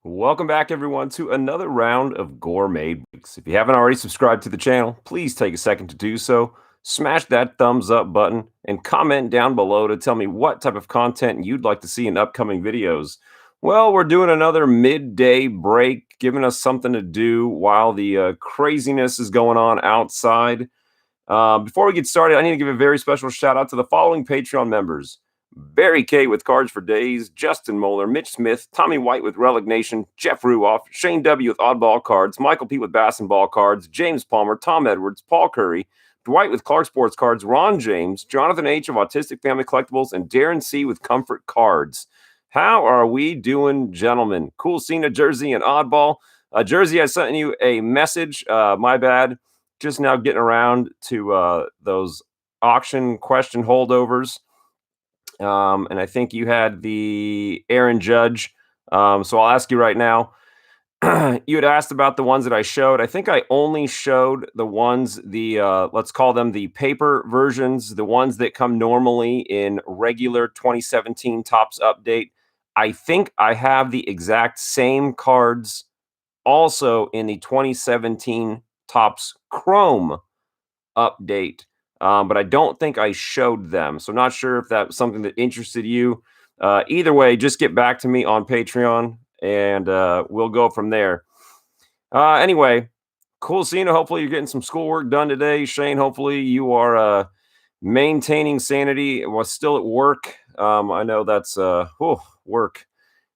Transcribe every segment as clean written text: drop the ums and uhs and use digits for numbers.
Welcome back, everyone, to another round of Gore Made Weeks. If you haven't already subscribed to the channel, please take a second to do so. Smash that thumbs up button and comment down below to tell me what type of content you'd like to see in upcoming videos. Well, we're doing another midday break, giving us something to do while the craziness is going on outside. Before we get started, I need to give a very special shout out to the following Patreon members: Barry K with Cards for Daze, Justin Moeller, Mitch Smith, Tommy White with Relic Nation, Jeff Ruoff, Shane W with Oddball Cards, Michael P with Bass and Ball Cards, James Palmer, Tom Edwards, Paul Curry, Dwight with Clark Sports Cards, Ron James, Jonathan H of Autistic Family Collectibles, and Darren C with Comfort Cards. How are we doing, gentlemen? Cool Cena, Jersey, and Oddball. Jersey, I sent you a message. My bad. Just now getting around to those auction question holdovers. And I think you had the Aaron Judge. So I'll ask you right now. You had asked about the ones that I showed. I think I only showed the ones, let's call them the paper versions, the ones that come normally in regular 2017 Topps update. I think I have the exact same cards also in the 2017 Topps Chrome update. But I don't think I showed them. So not sure if that was something that interested you. Either way, just get back to me on Patreon and we'll go from there. Anyway, cool Cena. Hopefully you're getting some schoolwork done today. Shane, hopefully you are maintaining sanity while still at work. I know that's work.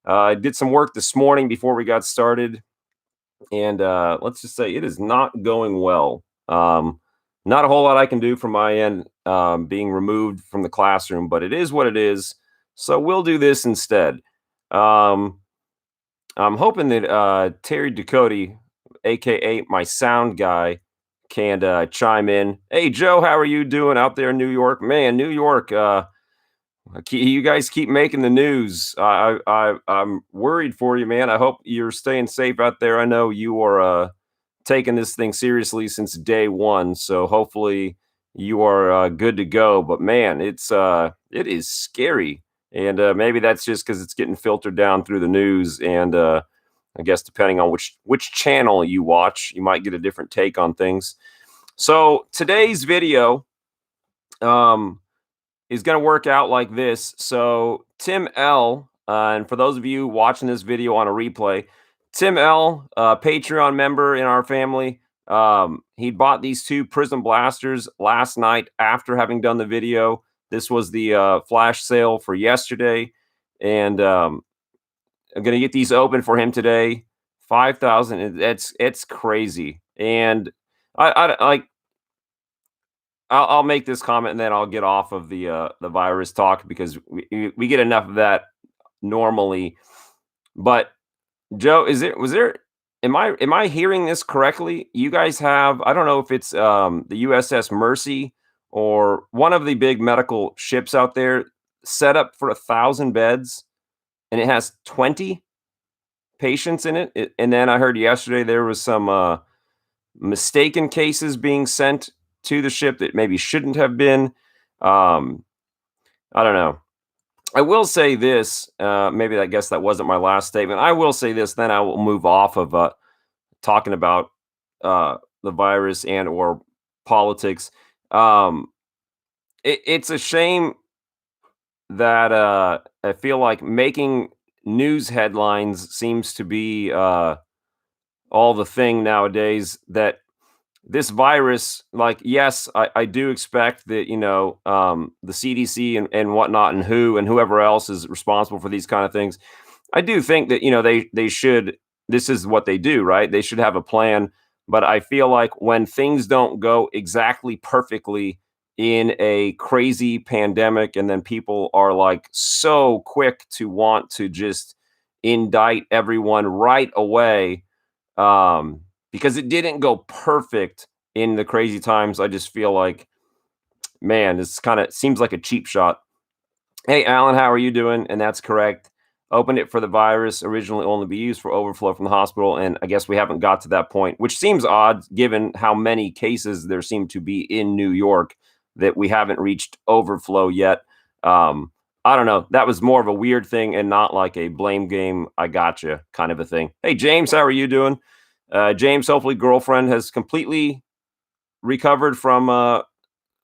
I did some work this morning before we got started. And let's just say it is not going well. Not a whole lot I can do from my end, being removed from the classroom, but it is what it is. So we'll do this instead. I'm hoping that Terry Ducote, aka my sound guy, can chime in. Hey Joe, how are you doing out there in New York? Man, New York, you guys keep making the news. I'm worried for you, man. I hope you're staying safe out there. I know you are taking this thing seriously since day one, so hopefully you are good to go. But man, it is scary, and maybe that's just because it's getting filtered down through the news. And I guess depending on which channel you watch, you might get a different take on things. So today's video is going to work out like this. So Tim L, and for those of you watching this video on a replay, Tim L, Patreon member in our family, he bought these two Prizm blasters last night after having done the video. This was the flash sale for yesterday, and I'm going to get these open for him today. 5,000. It's crazy, and I'll make this comment and then I'll get off of the virus talk because we get enough of that normally. But Joe, am I hearing this correctly? You guys have, I don't know if it's the USS Mercy or one of the big medical ships out there, set up for 1,000 beds, and it has 20 patients in it. And then I heard yesterday there was some mistaken cases being sent to the ship that maybe shouldn't have been. I don't know. I will say this. Maybe I guess that wasn't my last statement. I will say this, then I will move off of talking about the virus and or politics. It's a shame that I feel like making news headlines seems to be all the thing nowadays. That this virus, like, yes, I do expect that, the CDC and whatnot and whoever else is responsible for these kind of things. I do think that, they should, this is what they do, right? They should have a plan. But I feel like when things don't go exactly perfectly in a crazy pandemic, and then people are like so quick to want to just indict everyone right away, because it didn't go perfect in the crazy times. I just feel like, man, this kind of seems like a cheap shot. Hey, Alan, how are you doing? And that's correct. Opened it for the virus, originally only be used for overflow from the hospital. And I guess we haven't got to that point, which seems odd given how many cases there seem to be in New York, that we haven't reached overflow yet. I don't know. That was more of a weird thing and not like a blame game. I gotcha kind of a thing. Hey, James, how are you doing? James, hopefully girlfriend has completely recovered from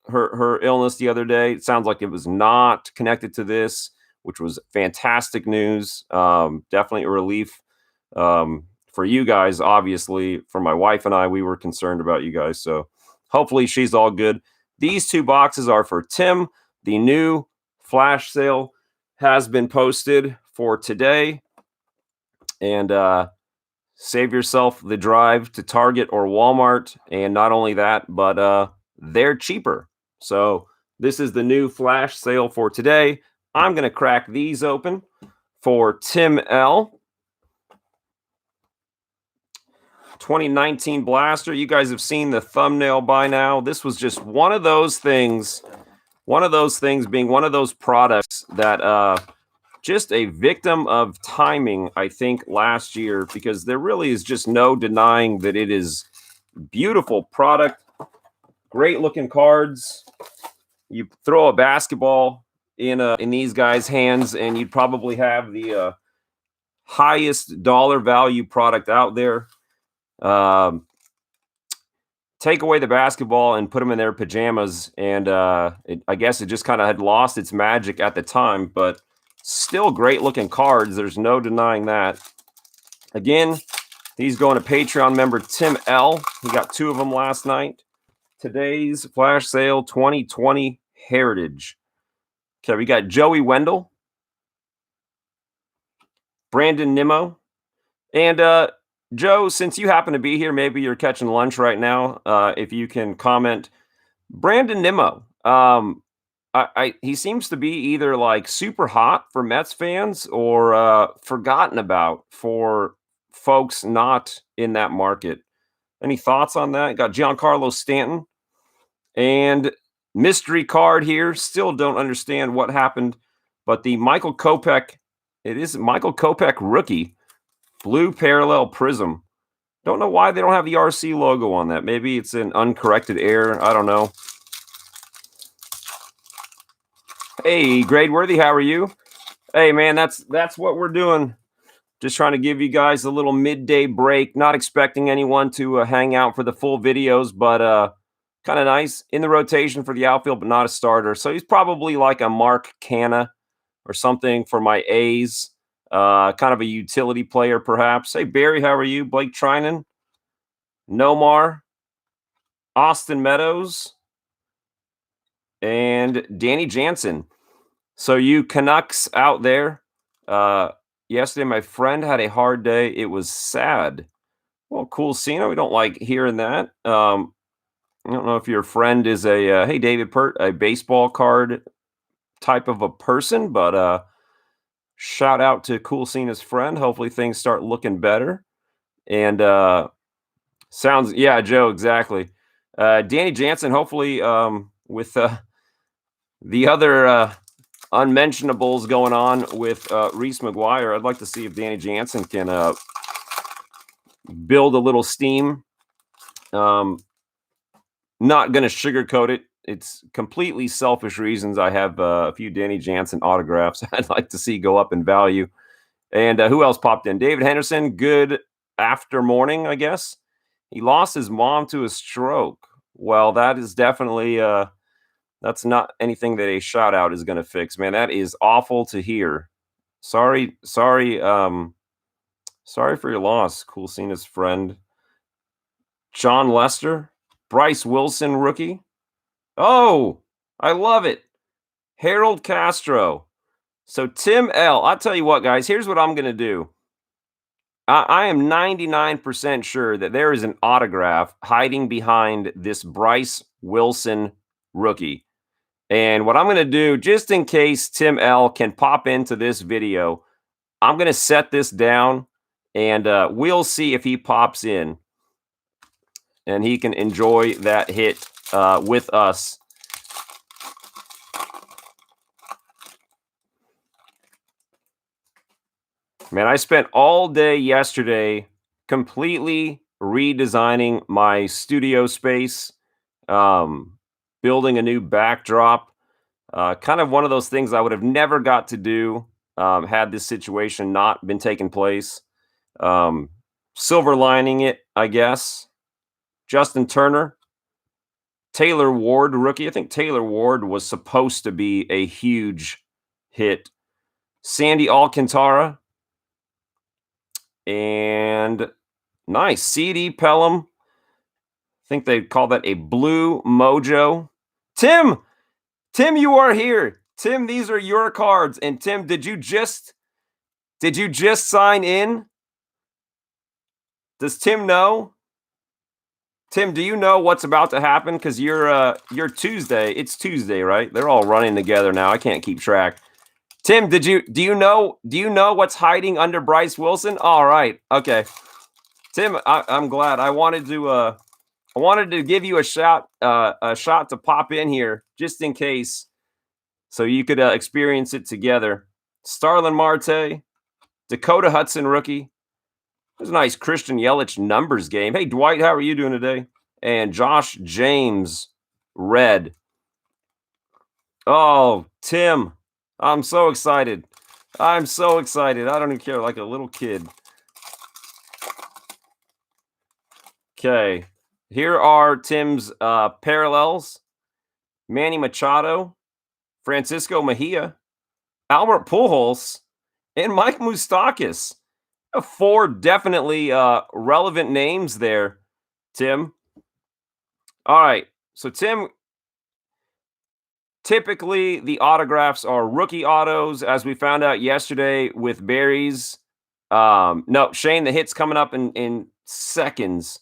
her illness the other day. It sounds like it was not connected to this, which was fantastic news. Definitely a relief for you guys. Obviously, for my wife and I, we were concerned about you guys. So hopefully she's all good. These two boxes are for Tim. The new flash sale has been posted for today. And save yourself the drive to Target or Walmart. And not only that, but they're cheaper. So this is the new flash sale for today. I'm going to crack these open for Tim L. 2019 Blaster. You guys have seen the thumbnail by now. This was just one of those things. One of those things being one of those products that just a victim of timing, I think, last year, because there really is just no denying that it is beautiful product. Great looking cards. You throw a basketball in these guys' hands, and you'd probably have the highest dollar value product out there. Take away the basketball and put them in their pajamas, and I guess it just kind of had lost its magic at the time, but still great looking cards. There's no denying that. Again, these going to Patreon member Tim L. He got 2 of them last night. Today's flash sale 2020 Heritage. Okay, we got Joey Wendell, Brendon Nimmo, and Joe, since you happen to be here, maybe you're catching lunch right now. If you can comment, Brendon Nimmo. He seems to be either like super hot for Mets fans or forgotten about for folks not in that market. Any thoughts on that? Got Giancarlo Stanton and mystery card here. Still don't understand what happened, but the Michael Kopech, it is Michael Kopech rookie, blue parallel prism. Don't know why they don't have the RC logo on that. Maybe it's an uncorrected error. I don't know. Hey, Gradeworthy, how are you? Hey, man, that's what we're doing. Just trying to give you guys a little midday break. Not expecting anyone to hang out for the full videos, but kind of nice. In the rotation for the outfield, but not a starter. So he's probably like a Mark Canna or something for my A's. Kind of a utility player, perhaps. Hey, Barry, how are you? Blake Trinan, Nomar, Austin Meadows, and Danny Jansen. So you Canucks out there, yesterday my friend had a hard day. It was sad. Well, cool, Cena. We don't like hearing that. I don't know if your friend is a, hey, David Peart, a baseball card type of a person, but shout out to Cool Cena's friend. Hopefully things start looking better. And sounds, yeah, Joe, exactly. Danny Jansen, hopefully with the other unmentionables going on with Reese McGuire, I'd like to see if Danny Jansen can build a little steam. Not going to sugarcoat it. It's completely selfish reasons. I have a few Danny Jansen autographs I'd like to see go up in value. And who else popped in? David Henderson, good after morning, I guess. He lost his mom to a stroke. Well, that is definitely, that's not anything that a shout out is going to fix, man. That is awful to hear. Sorry for your loss, Cool Cena's friend. John Lester, Bryce Wilson, rookie. Oh, I love it. Harold Castro. So Tim L. I'll tell you what, guys. Here's what I'm going to do. I am 99% sure that there is an autograph hiding behind this Bryce Wilson rookie. And what I'm going to do, just in case Tim L. can pop into this video, I'm going to set this down, and we'll see if he pops in. And he can enjoy that hit with us. Man, I spent all day yesterday completely redesigning my studio space, building a new backdrop. Kind of one of those things I would have never got to do had this situation not been taking place. Silver lining it, I guess. Justin Turner, Taylor Ward, rookie. I think Taylor Ward was supposed to be a huge hit. Sandy Alcantara. And nice. CD Pelham. I think they call that a blue mojo. Tim, you are here. Tim, these are your cards. And Tim, did you just sign in? Does Tim know? Tim, do you know what's about to happen? Because you're Tuesday. It's Tuesday, right? They're all running together now. I can't keep track. Tim, do you know what's hiding under Bryce Wilson? All right. Okay. Tim, I'm glad. I wanted to give you a shot to pop in here just in case, so you could experience it together. Starlin Marte, Dakota Hudson rookie. There's a nice Christian Yelich numbers game. Hey, Dwight, how are you doing today? And Josh James, red. Oh, Tim, I'm so excited. I'm so excited. I don't even care, like a little kid. Okay, here are Tim's parallels. Manny Machado, Francisco Mejia, Albert Pujols, and Mike Moustakas. 4 definitely relevant names there, Tim. All right. So, Tim, typically the autographs are rookie autos, as we found out yesterday with Barry's. No, Shane, the hit's coming up in seconds.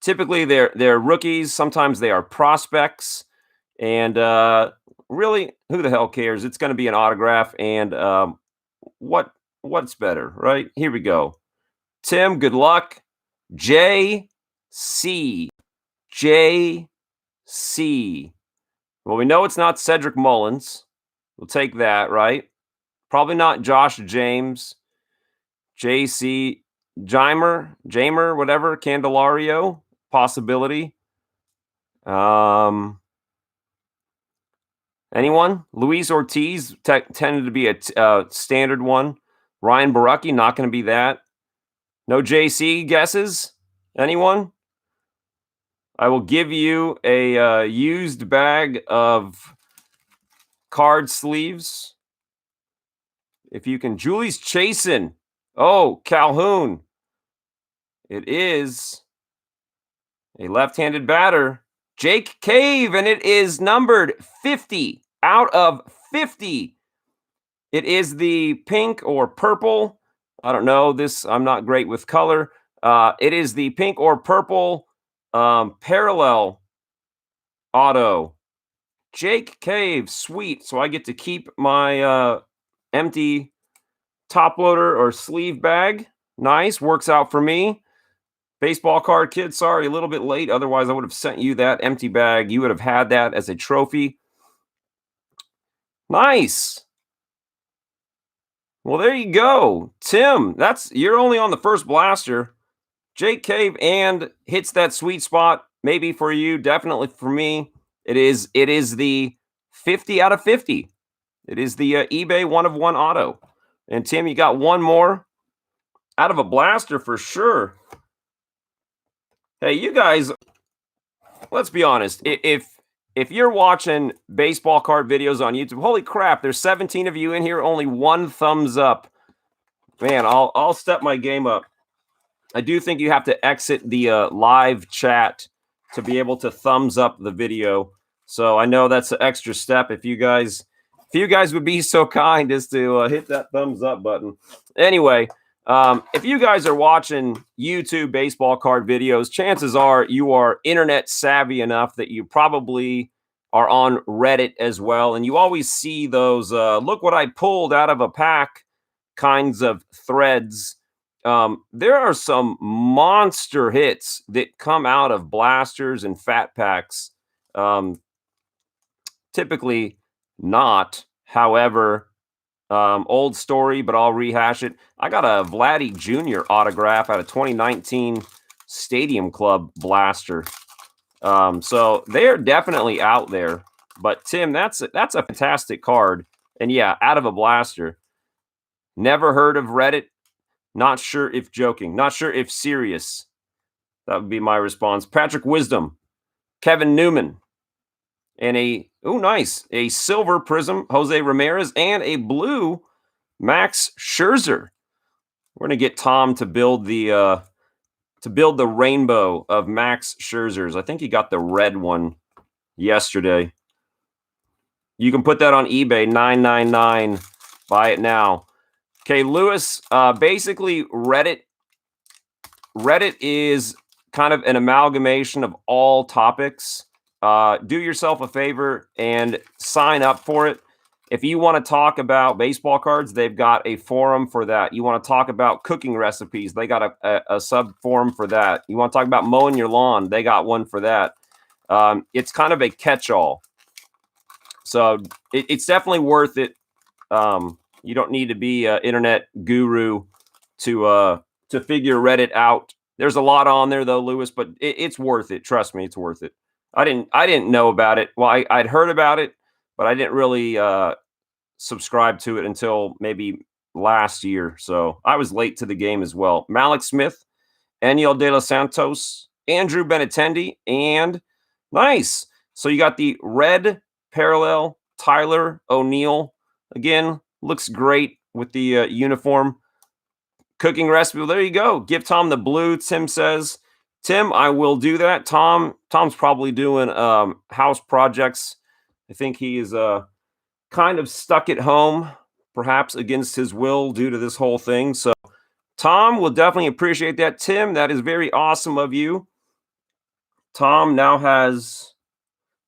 Typically they're rookies. Sometimes they are prospects. And really, who the hell cares? It's going to be an autograph. And what's better, right? Here we go. Tim, good luck. JC. Well, we know it's not Cedric Mullins. We'll take that, right? Probably not Josh James. JC. Jamer, whatever. Candelario. Possibility. Anyone? Luis Ortiz tended to be a standard one. Ryan Barucki, not going to be that. No JC guesses? Anyone? I will give you a used bag of card sleeves. If you can. Julie's chasing. Oh, Calhoun. It is a left-handed batter. Jake Cave, and it is numbered 50 out of 50. It is the pink or purple. I don't know. I'm not great with color. It is the pink or purple parallel auto. Jake Cave, sweet. So I get to keep my empty top loader or sleeve bag. Nice. Works out for me. Baseball card kid, sorry, a little bit late. Otherwise, I would have sent you that empty bag. You would have had that as a trophy. Nice. Well, there you go. Tim, you're only on the first blaster. Jake Cave and hits that sweet spot. Maybe for you, definitely for me. It is the 50 out of 50. It is the eBay 1-of-1 auto. And Tim, you got one more out of a blaster for sure. Hey, you guys, let's be honest. If you're watching baseball card videos on YouTube, holy crap, there's 17 of you in here, only 1 thumbs up. Man, I'll step my game up. I do think you have to exit the live chat to be able to thumbs up the video. So I know that's an extra step. If you guys would be so kind as to hit that thumbs up button. Anyway, if you guys are watching YouTube baseball card videos, chances are you are internet savvy enough that you probably are on Reddit as well. And you always see those, look what I pulled out of a pack kinds of threads. There are some monster hits that come out of blasters and fat packs. Typically not. However, old story, but I'll rehash it. I got a Vladdy Jr. autograph out of 2019 Stadium Club blaster. So they're definitely out there. But Tim, that's a fantastic card. And yeah, out of a blaster. Never heard of Reddit. Not sure if joking. Not sure if serious. That would be my response. Patrick Wisdom, Kevin Newman, and a silver Prizm, Jose Ramirez, and a blue Max Scherzer. We're gonna get Tomm to build the rainbow of Max Scherzers. I think he got the red one yesterday. You can put that on eBay, $9.99. Buy it now. Okay, Lewis. Basically, Reddit is kind of an amalgamation of all topics. Do yourself a favor and sign up for it. If you want to talk about baseball cards, they've got a forum for that. You want to talk about cooking recipes, they got a sub forum for that. You want to talk about mowing your lawn, they got one for that. It's kind of a catch-all. So it's definitely worth it. You don't need to be an internet guru to figure Reddit out. There's a lot on there though, Lewis, but it's worth it. Trust me, it's worth it. I didn't know about it. Well, I'd heard about it, but I didn't really subscribe to it until maybe last year. So I was late to the game as well. Malik Smith, Aniel De Los Santos, Andrew Benintendi, and nice. So you got the red parallel Tyler O'Neill. Again, looks great with the uniform. Cooking recipe. Well, there you go. Give Tomm the blue, Tim says. Tim, I will do that. Tomm's probably doing house projects. I think he is kind of stuck at home, perhaps against his will due to this whole thing. So Tomm will definitely appreciate that. Tim, that is very awesome of you. Tomm now has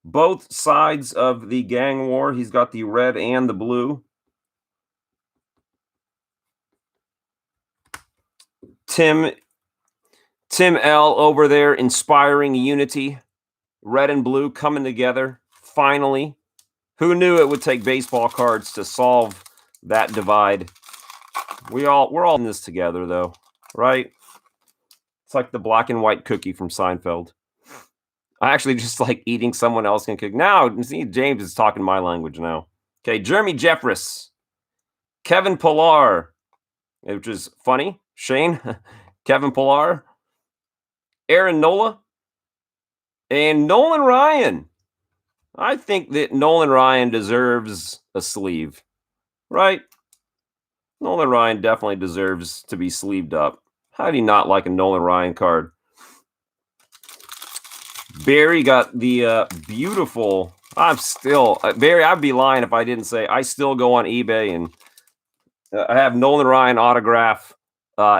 both sides of the gang war. He's got the red and the blue. Tim L over there inspiring unity. Red and blue coming together. Finally. Who knew it would take baseball cards to solve that divide? We're all in this together though, right? It's like the black and white cookie from Seinfeld. I actually just like eating someone else can cook. Now, see, James is talking my language now. Okay, Jeremy Jeffress. Kevin Pillar, which is funny. Shane, Kevin Pillar, Aaron Nola, and Nolan Ryan. I think that Nolan Ryan deserves a sleeve, right? Nolan Ryan definitely deserves to be sleeved up. How do you not like a Nolan Ryan card? Barry got the beautiful. I'm still Barry. I'd be lying if I didn't say I still go on eBay and I have Nolan Ryan autograph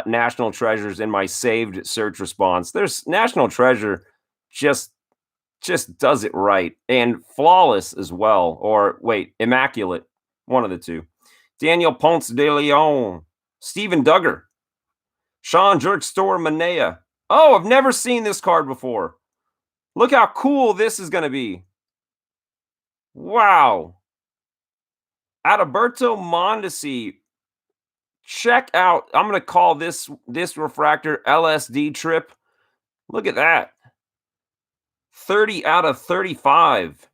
National Treasures in my saved search response. There's National Treasure just does it right and flawless as well. Or wait, immaculate. One of the two. Daniel Ponce de Leon, Steven Duggar, Sean Jerk Store Manea. Oh, I've never seen this card before. Look how cool this is going to be. Wow. Adalberto Mondesi. Check out. I'm going to call this refractor LSD trip. Look at that. 30 out of 35.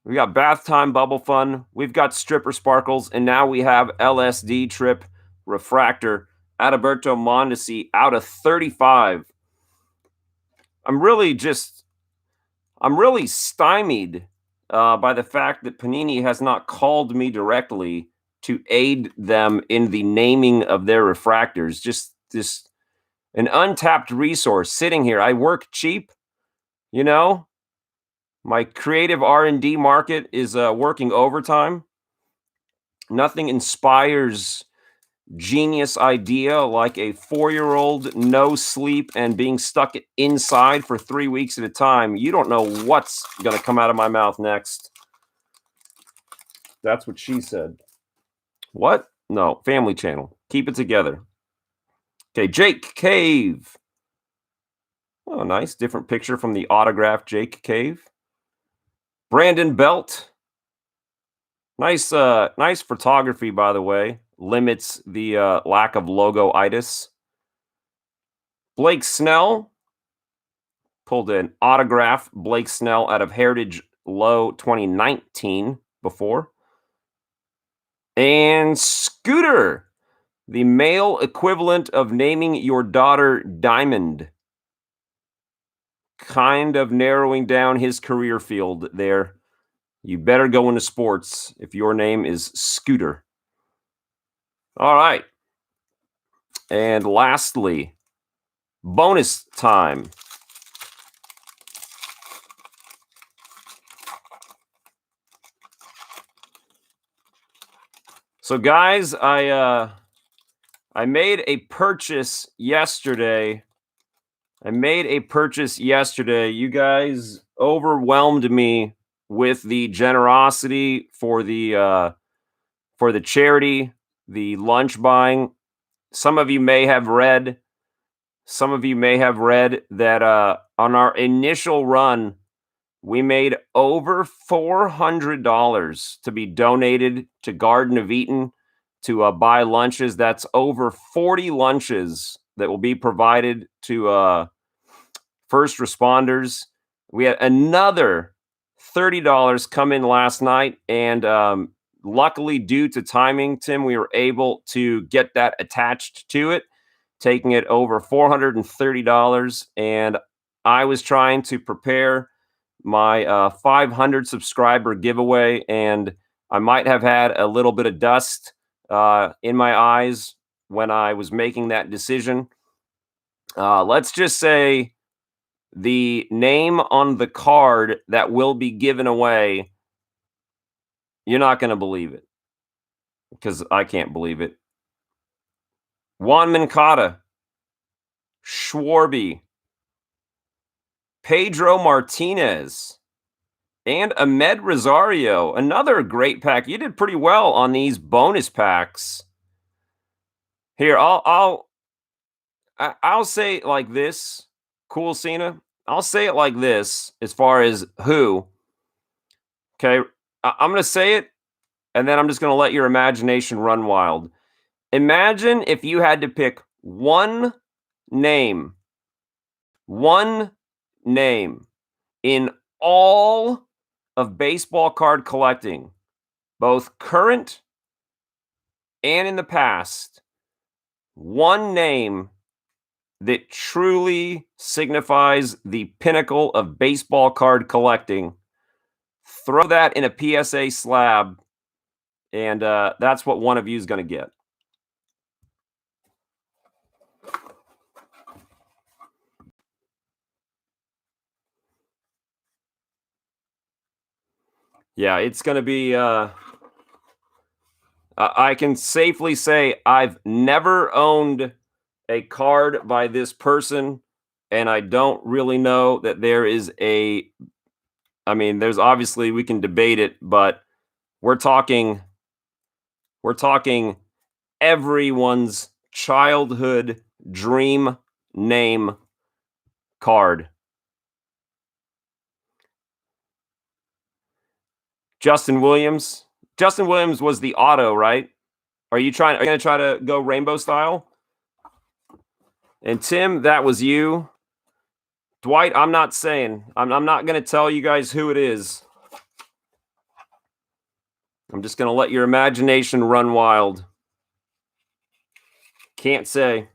We got Bath Time Bubble Fun. We've got Stripper Sparkles. And now we have LSD trip refractor. Adalberto Mondesi out of 35. I'm really stymied by the fact that Panini has not called me directly to aid them in the naming of their refractors. Just an untapped resource sitting here. I work cheap, you know. My creative R&D market is working overtime. Nothing inspires genius idea like a 4-year-old, no sleep, and being stuck inside for 3 weeks at a time. You don't know what's going to come out of my mouth next. That's what she said. What? No, Family Channel. Keep it together. Okay, Jake Cave. Oh, nice. Different picture from the autographed Jake Cave. Brandon Belt. Nice photography, by the way. Limits the lack of logo-itis. Blake Snell. Pulled an autograph, Blake Snell out of Heritage Low 2019 before. And Scooter, the male equivalent of naming your daughter Diamond. Kind of narrowing down his career field there. You better go into sports if your name is Scooter. All right. And lastly, bonus time. So guys, I made a purchase yesterday. You guys overwhelmed me with the generosity for the charity, the lunch buying. Some of you may have read that on our initial run, we made over $400 to be donated to Garden of Eden to buy lunches. That's over 40 lunches that will be provided to first responders. We had another $30 come in last night, and luckily, due to timing, Tim, we were able to get that attached to it, taking it over $430. And I was trying to prepare my 500 subscriber giveaway, and I might have had a little bit of dust in my eyes when I was making that decision. Let's just say the name on the card that will be given away, you're not going to believe it, because I can't believe it. Juan Moncada, Schwarby, Pedro Martinez, and Ahmed Rosario. Another great pack. You did pretty well on these bonus packs. Here, I'll say it like this. Cool, Cena. I'll say it like this as far as who. Okay, I'm going to say it, and then I'm just going to let your imagination run wild. Imagine if you had to pick one name in all of baseball card collecting, both current and in the past, one name that truly signifies the pinnacle of baseball card collecting. Throw that in a PSA slab, and that's what one of you is going to get. Yeah, it's going to be... I can safely say I've never owned a card by this person, and I don't really know that there is a... I mean, there's obviously, we can debate it, but we're talking everyone's childhood dream name card. Justin Williams. Justin Williams was the auto, right? Are you going to try to go rainbow style? And Tim, that was you. Dwight, I'm not saying. I'm not going to tell you guys who it is. I'm just going to let your imagination run wild. Can't say.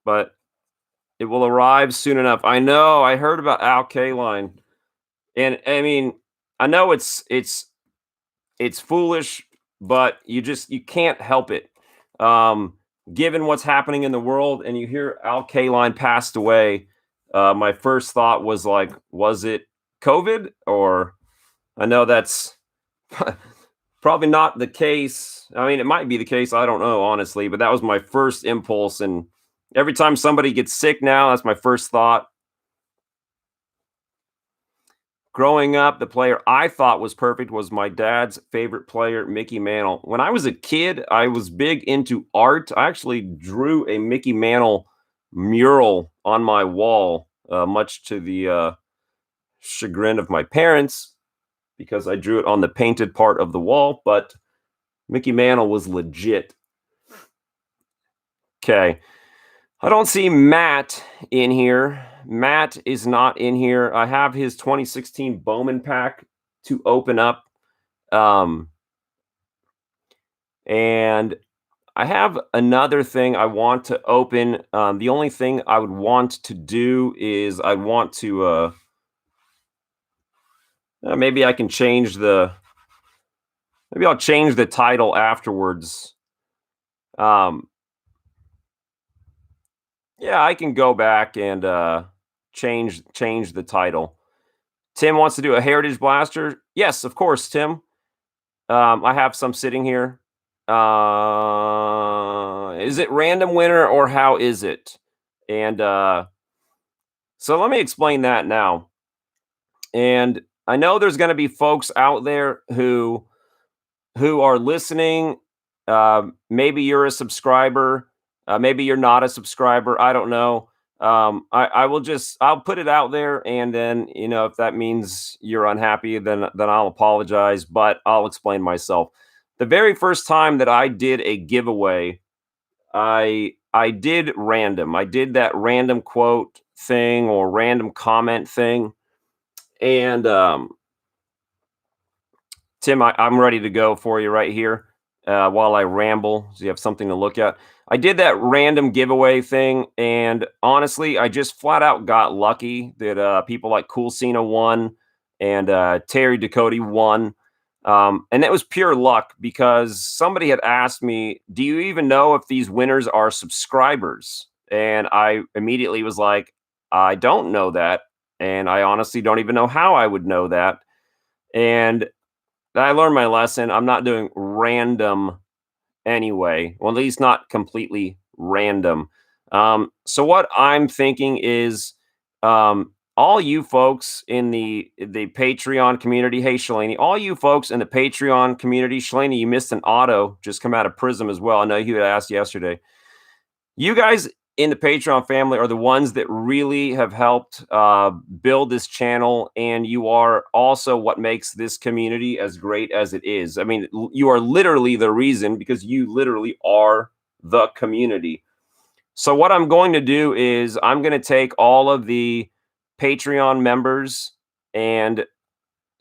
But it will arrive soon enough. I know. I heard about Al Kaline. And I mean, I know it's foolish, but you can't help it. Given what's happening in the world, and you hear Al Kaline passed away, my first thought was like, was it COVID? Or I know that's probably not the case. I mean, it might be the case. I don't know, honestly, but that was my first impulse. And every time somebody gets sick now, that's my first thought. Growing up, the player I thought was perfect was my dad's favorite player, Mickey Mantle. When I was a kid, I was big into art. I actually drew a Mickey Mantle mural on my wall, much to the chagrin of my parents, because I drew it on the painted part of the wall, but Mickey Mantle was legit. Okay. I don't see Matt in here. Matt is not in here. I have his 2016 Bowman pack to open up. And I have another thing I want to open. The only thing I would want to do is I want to maybe I can change the maybe I'll change the title afterwards. Yeah, I can go back and change the title. Tim wants to do a Heritage Blaster. Yes, of course, Tim. I have some sitting here. Is it random winner or how is it? And so let me explain that now. And I know there's going to be folks out there who are listening. Maybe you're a subscriber. Maybe you're not a subscriber. I don't know. I'll put it out there, and then if that means you're unhappy, then I'll apologize, but I'll explain myself. The very first time that I did a giveaway, I did random. I did that random quote thing or random comment thing, and Tim, I'm ready to go for you right here. While I ramble, so you have something to look at. I did that random giveaway thing, and honestly, I just flat out got lucky that people like Cool Cena won and Terry Ducote won. And that was pure luck because somebody had asked me, do you even know if these winners are subscribers? And I immediately was like, I don't know that. And I honestly don't even know how I would know that. And I learned my lesson. I'm not doing random anyway. Well, at least not completely random. So what I'm thinking is all you folks in the Patreon community, hey Shalani, all you folks in the Patreon community, Shalani, you missed an auto just come out of Prizm as well. I know you had asked yesterday. You guys in the Patreon family are the ones that really have helped build this channel, and you are also what makes this community as great as it is. I mean, you are literally the reason because you literally are the community. So what I'm going to do is I'm going to take all of the Patreon members and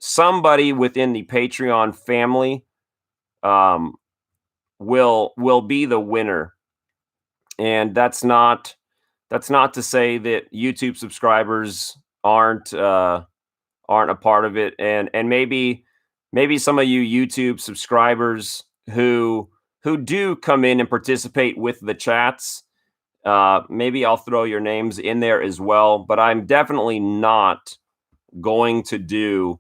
somebody within the Patreon family will be the winner. And that's not to say that YouTube subscribers aren't a part of it, and maybe some of you YouTube subscribers who do come in and participate with the chats, maybe I'll throw your names in there as well. But I'm definitely not going to do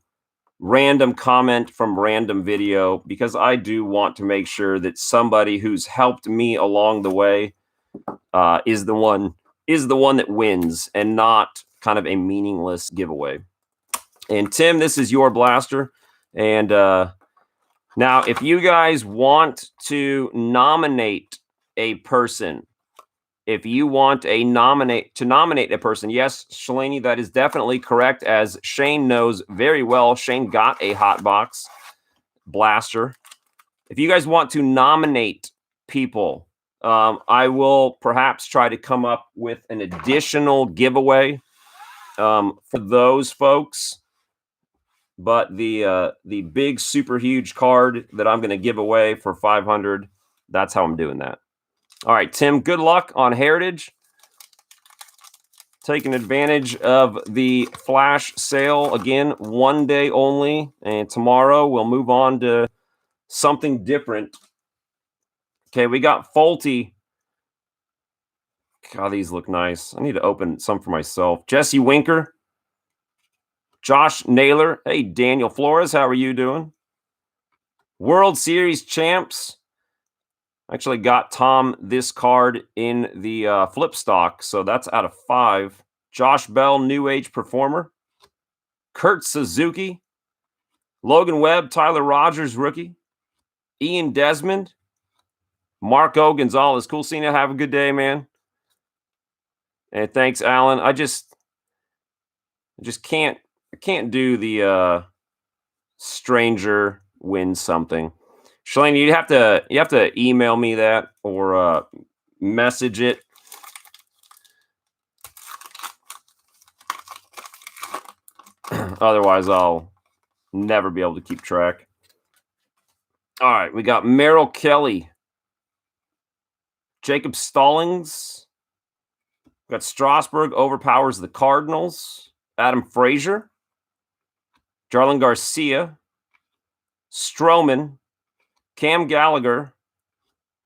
random comment from random video because I do want to make sure that somebody who's helped me along the way is the one that wins and not kind of a meaningless giveaway. And Tim, this is your blaster. And now if you guys want to nominate a person, if you want to nominate a person, yes, Shalani, that is definitely correct. As Shane knows very well, Shane got a hot box blaster. If you guys want to nominate people, I will perhaps try to come up with an additional giveaway for those folks. But the big super huge card that I'm going to give away for 500, that's how I'm doing that. All right, Tim, good luck on Heritage. Taking advantage of the flash sale again, 1 day only, and tomorrow we'll move on to something different. Okay, we got Faulty. God, these look nice. I need to open some for myself. Jesse Winker. Josh Naylor. Hey, Daniel Flores. How are you doing? World Series champs. Actually got Tomm this card in the flip stock, so that's out of 5. Josh Bell, New Age Performer. Kurt Suzuki. Logan Webb, Tyler Rogers, rookie. Ian Desmond. Marco Gonzalez. Cool Cena. Have a good day, man. And thanks, Alan. I just can't do the stranger wins something. Shalane, you have to email me that or message it. Otherwise, I'll never be able to keep track. All right, we got Merrill Kelly, Jacob Stallings. We got Strasburg overpowers the Cardinals. Adam Frazier, Jarlin Garcia, Stroman, Cam Gallagher,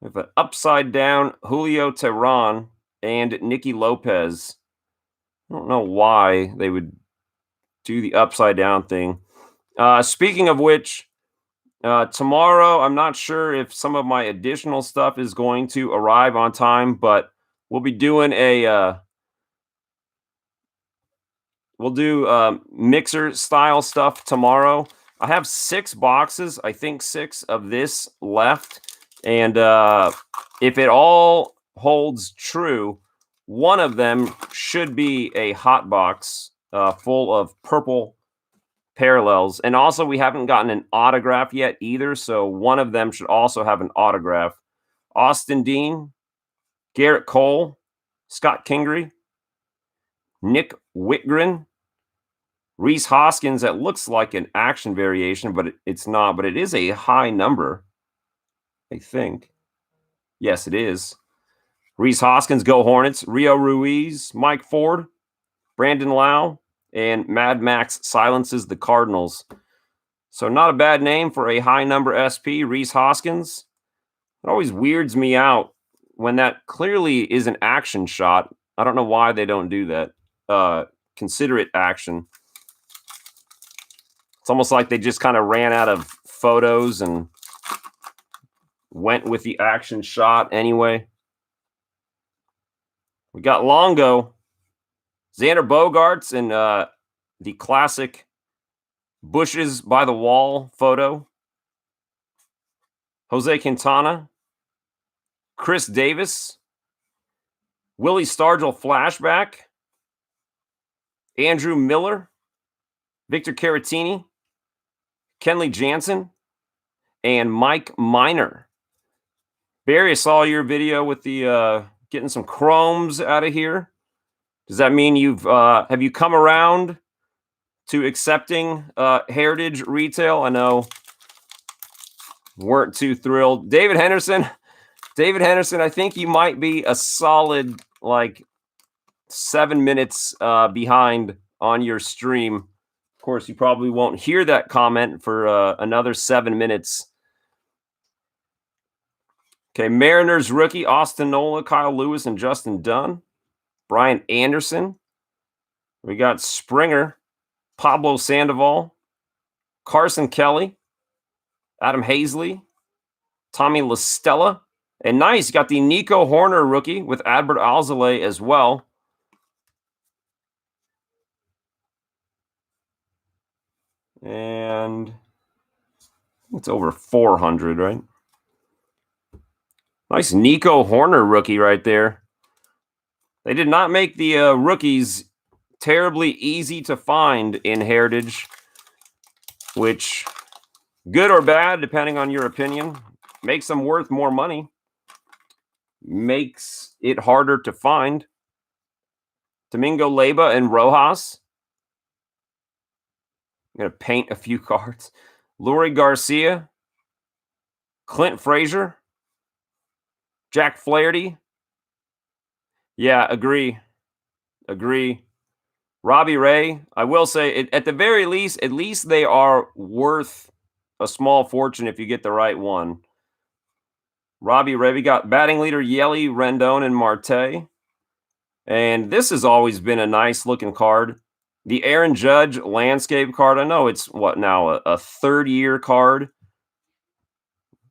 with an upside down Julio Teheran, and Nicky Lopez. I don't know why they would do the upside down thing. Speaking of which, tomorrow, I'm not sure if some of my additional stuff is going to arrive on time, but we'll be doing a we'll do mixer style stuff tomorrow. I have 6 boxes, I think 6 of this left, and if it all holds true, one of them should be a hot box full of purple parallels. And also, we haven't gotten an autograph yet either, so one of them should also have an autograph. Austin Dean, Garrett Cole, Scott Kingery, Nick Whitgren, Reese Hoskins. That looks like an action variation, but it's not. But it is a high number, I think. Yes, it is. Reese Hoskins, go Hornets. Rio Ruiz, Mike Ford, Brandon Lau, and Mad Max silences the Cardinals. So not a bad name for a high number SP, Reese Hoskins. It always weirds me out when that clearly is an action shot. I don't know why they don't do that. Consider it action. It's almost like they just kind of ran out of photos and went with the action shot anyway. We got Longo, Xander Bogaerts, and the classic bushes by the wall photo. Jose Quintana, Chris Davis, Willie Stargell flashback, Andrew Miller, Victor Caratini, Kenley Jansen, and Mike Minor. Barry, I saw your video with the getting some chromes out of here. Does that mean you've have you come around to accepting Heritage retail? I know weren't too thrilled. David Henderson, I think you might be a solid like 7 minutes behind on your stream. Of course, you probably won't hear that comment for another 7 minutes. Okay, Mariners rookie, Austin Nola, Kyle Lewis, and Justin Dunn. Brian Anderson. We got Springer, Pablo Sandoval, Carson Kelly, Adam Hazley, Tommy LaStella. And nice, got the Nico Horner rookie with Adbert Alzolay as well. And it's over 400, right? Nice Nico Horner rookie right there. They did not make the rookies terribly easy to find in Heritage, which, good or bad, depending on your opinion, makes them worth more money, makes it harder to find. Domingo Leyba and Rojas. I'm going to paint a few cards. Laurie Garcia, Clint Frazier, Jack Flaherty. Yeah, agree. Robbie Ray, I will say, at the very least, at least they are worth a small fortune if you get the right one. Robbie Ray, we got batting leader Yelly, Rendon, and Marte. And this has always been a nice looking card. The Aaron Judge landscape card. I know it's what now, a third-year card.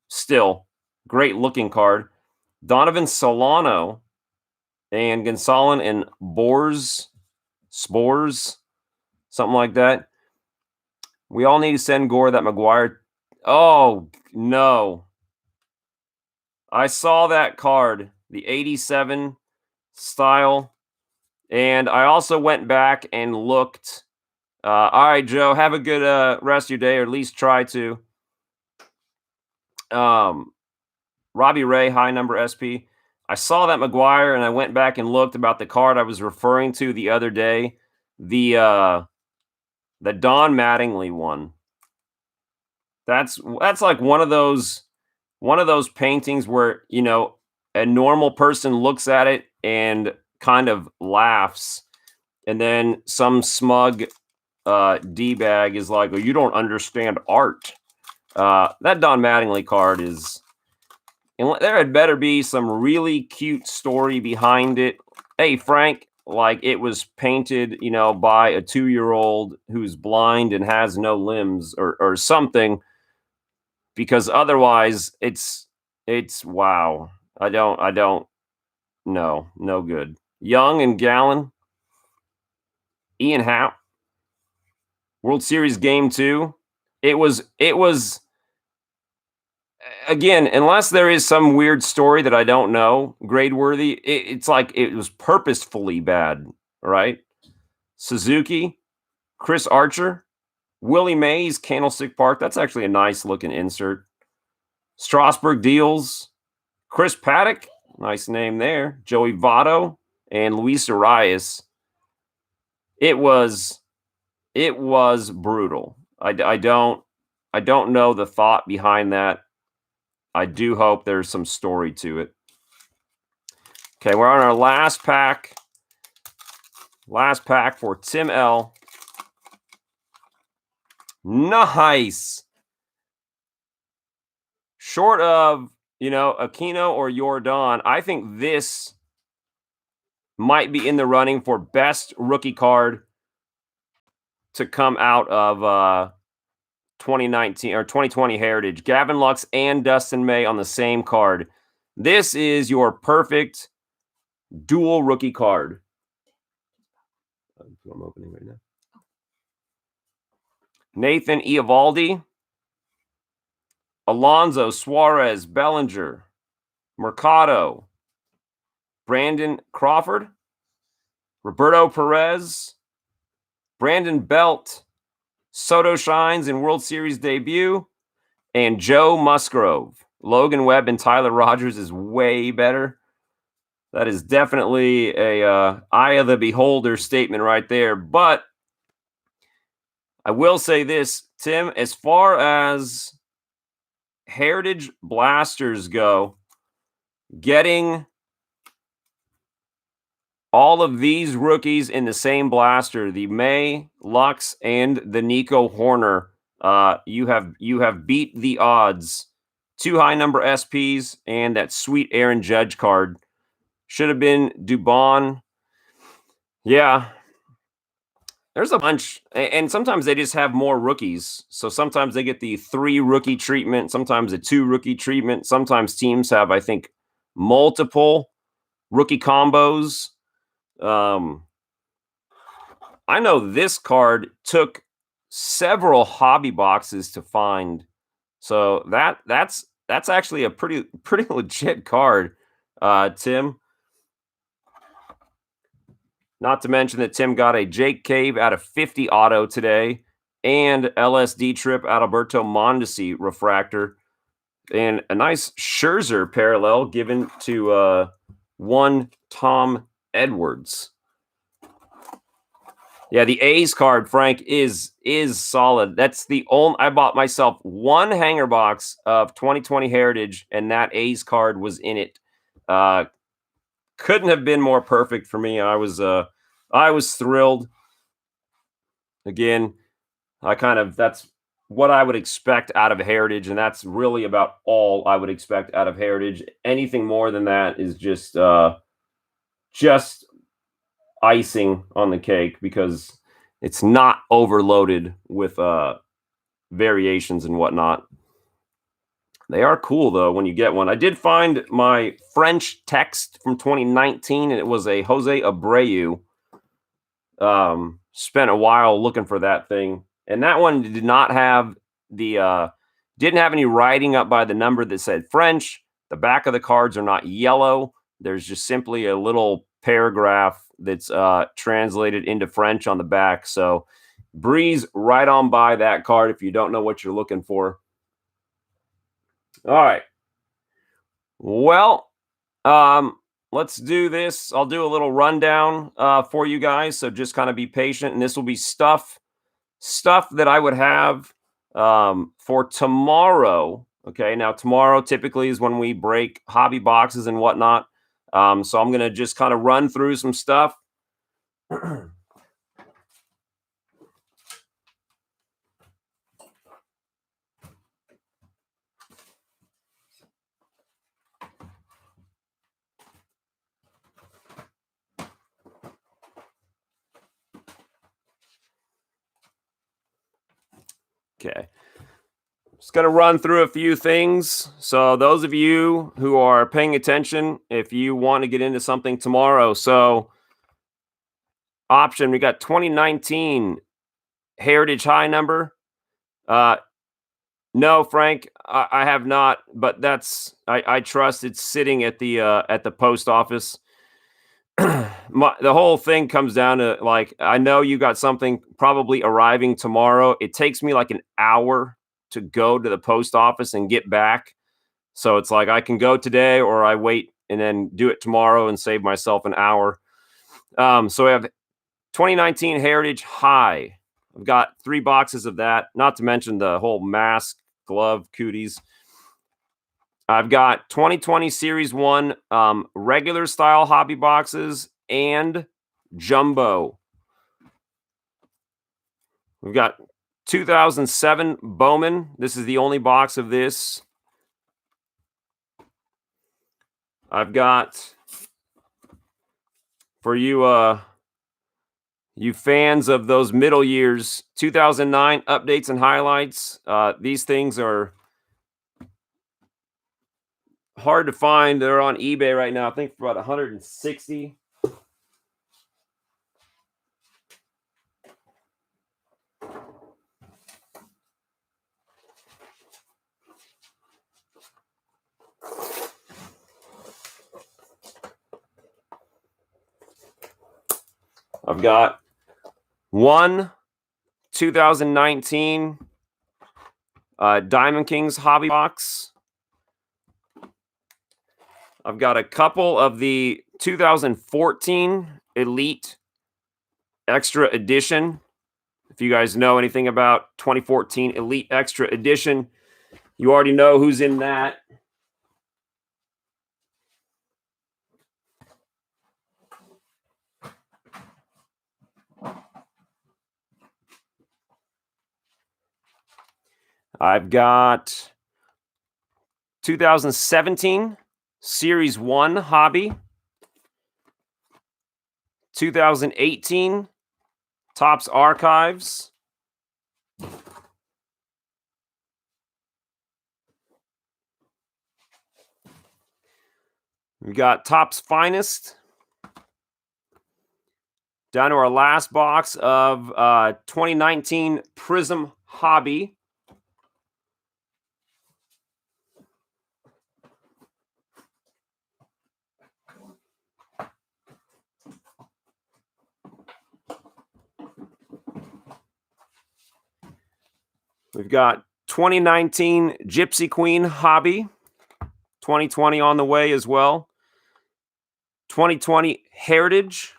Still, great looking card. Donovan Solano and Gonsolin and Spores, something like that. We all need to send Gore that McGuire. Oh, no. I saw that card, the 87 style. And I also went back and looked. All right, Joe, have a good rest of your day, or at least try to. Robbie Ray, high number SP. I saw that McGuire, and I went back and looked about the card I was referring to the other day. The The Don Mattingly one. That's like one of those paintings where, you know, a normal person looks at it and kind of laughs, and then some smug D-bag is like, "Oh, you don't understand art." That Don Mattingly card is, and there had better be some really cute story behind it. Hey, Frank, like it was painted, you know, by a 2-year-old who's blind and has no limbs or something, because otherwise it's wow. I don't know. No good. Young and Gallon, Ian Happ, World Series Game 2. It was again, unless there is some weird story that I don't know, grade worthy, it's like it was purposefully bad, right? Suzuki, Chris Archer, Willie Mays, Candlestick Park. That's actually a nice looking insert. Strasburg Deals, Chris Paddock, nice name there. Joey Votto and Luis Arias. It was brutal. I don't know the thought behind that. I do hope there's some story to it. Okay, we're on our last pack. Last pack for Tim L. Nice. Short of, you know, Aquino or Jordan, I think this might be in the running for best rookie card to come out of 2019 or 2020 Heritage. Gavin Lux and Dustin May on the same card. This is your perfect dual rookie card. I'm opening right now. Nathan Eovaldi, Alonso, Suarez, Bellinger, Mercado, Brandon Crawford, Roberto Perez, Brandon Belt, Soto Shines in World Series debut, and Joe Musgrove. Logan Webb and Tyler Rogers is way better. That is definitely a eye of the beholder statement right there. But I will say this, Tim, as far as Heritage blasters go, getting all of these rookies in the same blaster, the May, Lux, and the Nico Horner, you have beat the odds. 2 high number SPs and that sweet Aaron Judge card. Should have been Dubon. Yeah. There's a bunch, and sometimes they just have more rookies. So sometimes they get the 3 rookie treatment, sometimes a 2 rookie treatment. Sometimes teams have, I think, multiple rookie combos. I know this card took several hobby boxes to find. So that's actually a pretty legit card, Tim. Not to mention that Tim got a Jake Cave out of 50 auto today and LSD trip Adalberto Mondesi refractor and a nice Scherzer parallel given to one Tom Edwards. Yeah, the A's card, Frank, is solid. That's the only. I bought myself one hanger box of 2020 Heritage, and that A's card was in it. Couldn't have been more perfect for me. I was thrilled. Again, that's what I would expect out of Heritage, and that's really about all I would expect out of Heritage. Anything more than that is just icing on the cake because it's not overloaded with variations and whatnot. They are cool though when you get one. I did find my French text from 2019, and it was a Jose Abreu. Spent a while looking for that thing, and that one did not have the didn't have any writing up by the number that said French. The back of the cards are not yellow. There's just simply a little paragraph that's translated into French on the back. So breeze right on by that card if you don't know what you're looking for. All right. Well, let's do this. I'll do a little rundown for you guys. So just kind of be patient. And this will be stuff stuff that I would have for tomorrow. Okay, now tomorrow typically is when we break hobby boxes and whatnot. So I'm gonna just kind of run through some stuff. Okay. Just going to run through a few things. So those of you who are paying attention, if you want to get into something tomorrow, so option, we got 2019 Heritage High number. No, Frank, I have not, but that's I trust it's sitting at the post office. The whole thing comes down to, like, I know you got something probably arriving tomorrow. It takes me like an hour to go to the post office and get back. So it's like I can go today or I wait and then do it tomorrow and save myself an hour. So we have 2019 Heritage High. I've got 3 boxes of that, not to mention the whole mask, glove, cooties. I've got 2020 Series 1 regular style hobby boxes and jumbo. We've got 2007 Bowman. This is the only box of this. I've got, for you you fans of those middle years, 2009 updates and highlights. These things are hard to find. They're on eBay right now, I think for about 160. I've got one 2019 Diamond Kings hobby box. I've got a couple of the 2014 Elite Extra Edition. If you guys know anything about 2014 Elite Extra Edition, you already know who's in that. I've got 2017 Series 1 hobby. 2018 Topps Archives. We got Topps Finest. Down to our last box of 2019 Prizm Hobby. We've got 2019 Gypsy Queen Hobby. 2020 on the way as well. 2020 Heritage.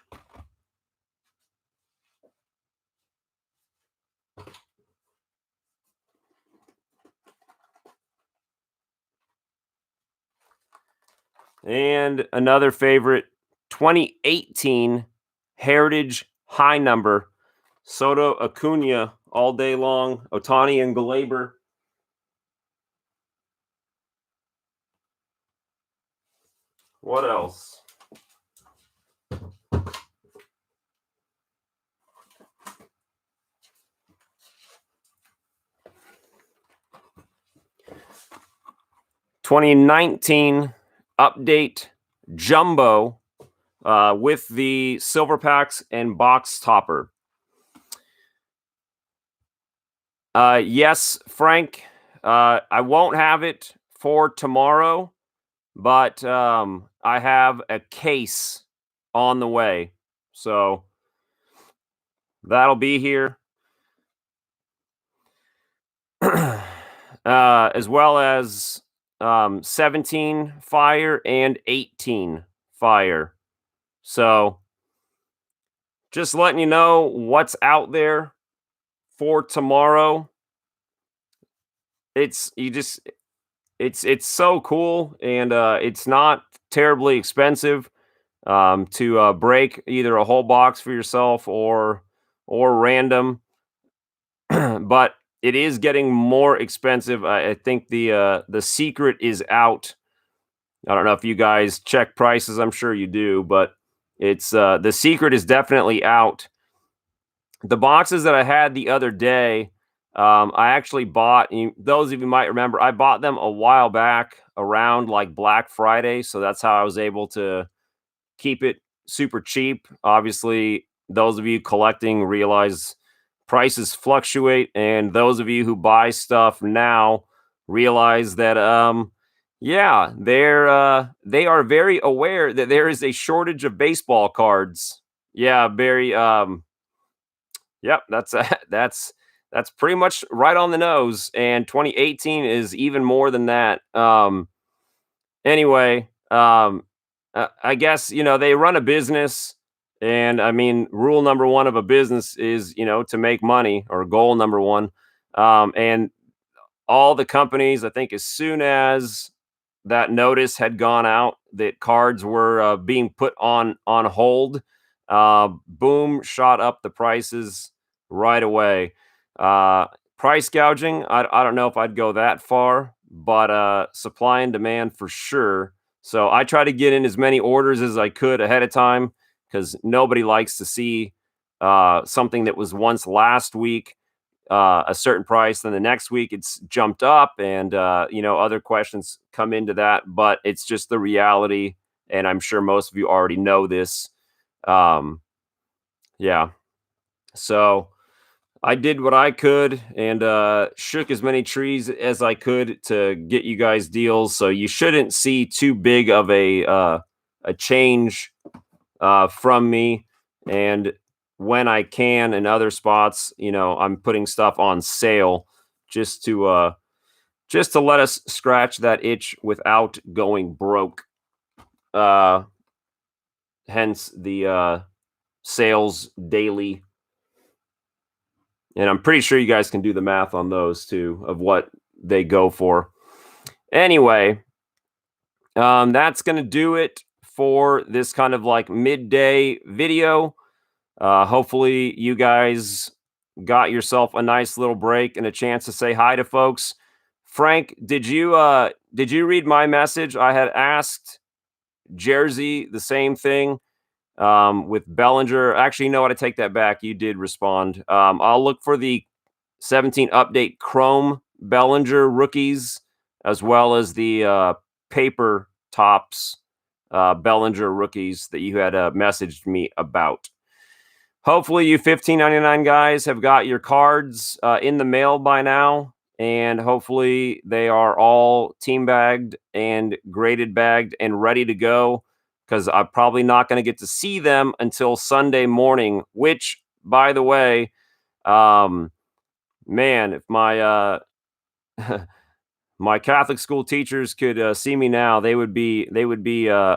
And another favorite, 2018 Heritage High number. Soto Acuna all day long. Ohtani and Glaber. What else? '19 update jumbo with the silver packs and box topper. Yes, Frank. I won't have it for tomorrow, but I have a case on the way. So that'll be here. As well as 17 fire and 18 fire. So just letting you know what's out there for tomorrow, it's you just it's so cool, and it's not terribly expensive to break either a whole box for yourself or random. But it is getting more expensive. I think the secret is out. I don't know if you guys check prices. I'm sure you do, but it's the secret is definitely out. The boxes that I had the other day, I actually bought. Those of you might remember, I bought them a while back around like Black Friday, so that's how I was able to keep it super cheap. Obviously, those of you collecting realize prices fluctuate, and those of you who buy stuff now realize that yeah, they are very aware that there is a shortage of baseball cards. Yeah, very yep, that's that's pretty much right on the nose, and 2018 is even more than that. Anyway, I guess, they run a business, and I mean, rule number one of a business is, to make money, or goal number one. And all the companies, I think, as soon as that notice had gone out that cards were being put on hold, boom, shot up the prices right away. Uh, Price gouging, I don't know if I'd go that far, but supply and demand for sure. So I try to get in as many orders as I could ahead of time, because nobody likes to see something that was once last week a certain price, then the next week it's jumped up, and other questions come into that. But it's just the reality, and I'm sure most of you already know this. Yeah, so I did what I could, and shook as many trees as I could to get you guys deals. So you shouldn't see too big of a change from me. And when I can in other spots, I'm putting stuff on sale just to let us scratch that itch without going broke. Hence the sales daily. And I'm pretty sure you guys can do the math on those too, of what they go for. Anyway, that's going to do it for this kind of like midday video. Hopefully you guys got yourself a nice little break and a chance to say hi to folks. Frank, did you read my message? I had asked Jersey the same thing with Bellinger. Actually, you know what? I take that back. You did respond. I'll look for the 17 update Chrome Bellinger rookies, as well as the paper tops Bellinger rookies that you had messaged me about. Hopefully you 15.99 guys have got your cards in the mail by now, and hopefully they are all team bagged and graded bagged and ready to go, because I'm probably not going to get to see them until Sunday morning, which, by the way, man, if my my Catholic school teachers could see me now, they would be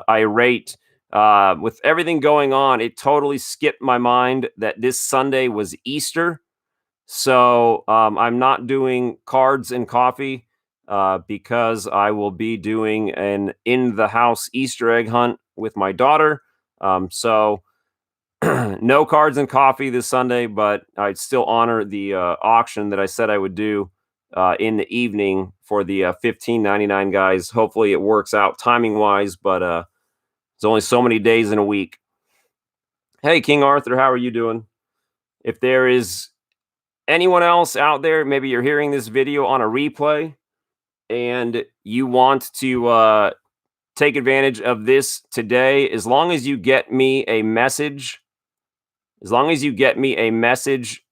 irate. With everything going on, it totally skipped my mind that this Sunday was Easter. So I'm not doing cards and coffee because I will be doing an in the house Easter egg hunt with my daughter. So no cards and coffee this Sunday, but I'd still honor the auction that I said I would do in the evening for the 15.99 guys. Hopefully it works out timing wise, but there's only so many days in a week. Hey, King Arthur, how are you doing? If there is anyone else out there, maybe you're hearing this video on a replay and you want to take advantage of this today, as long as you get me a message,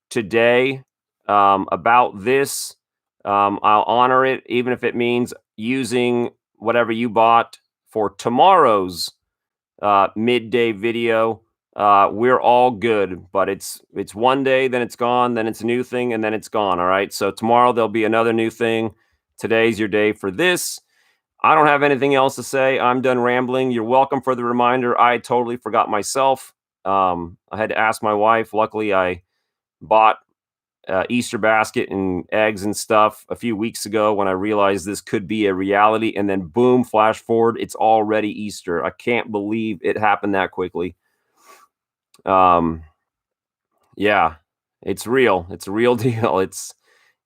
today about this, I'll honor it, even if it means using whatever you bought for tomorrow's midday video. We're all good, but it's one day, then it's gone, then it's a new thing, and then it's gone. All right. So tomorrow there'll be another new thing. Today's your day for this. I don't have anything else to say. I'm done rambling. You're welcome for the reminder. I totally forgot myself. I had to ask my wife. Luckily, I bought Easter basket and eggs and stuff a few weeks ago when I realized this could be a reality. And then boom, flash forward, it's already Easter. I can't believe it happened that quickly. Yeah, it's real. It's a real deal. It's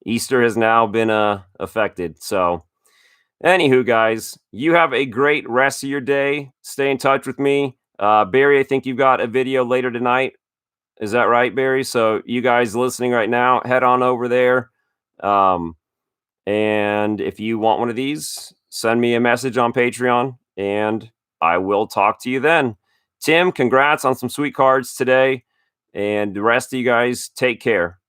Easter has now been affected. So anywho, guys, you have a great rest of your day. Stay in touch with me. Barry, I think you've got a video later tonight. Is that right, Barry? So you guys listening right now, head on over there. And if you want one of these, send me a message on Patreon and I will talk to you then. Tim, congrats on some sweet cards today. And the rest of you guys, take care.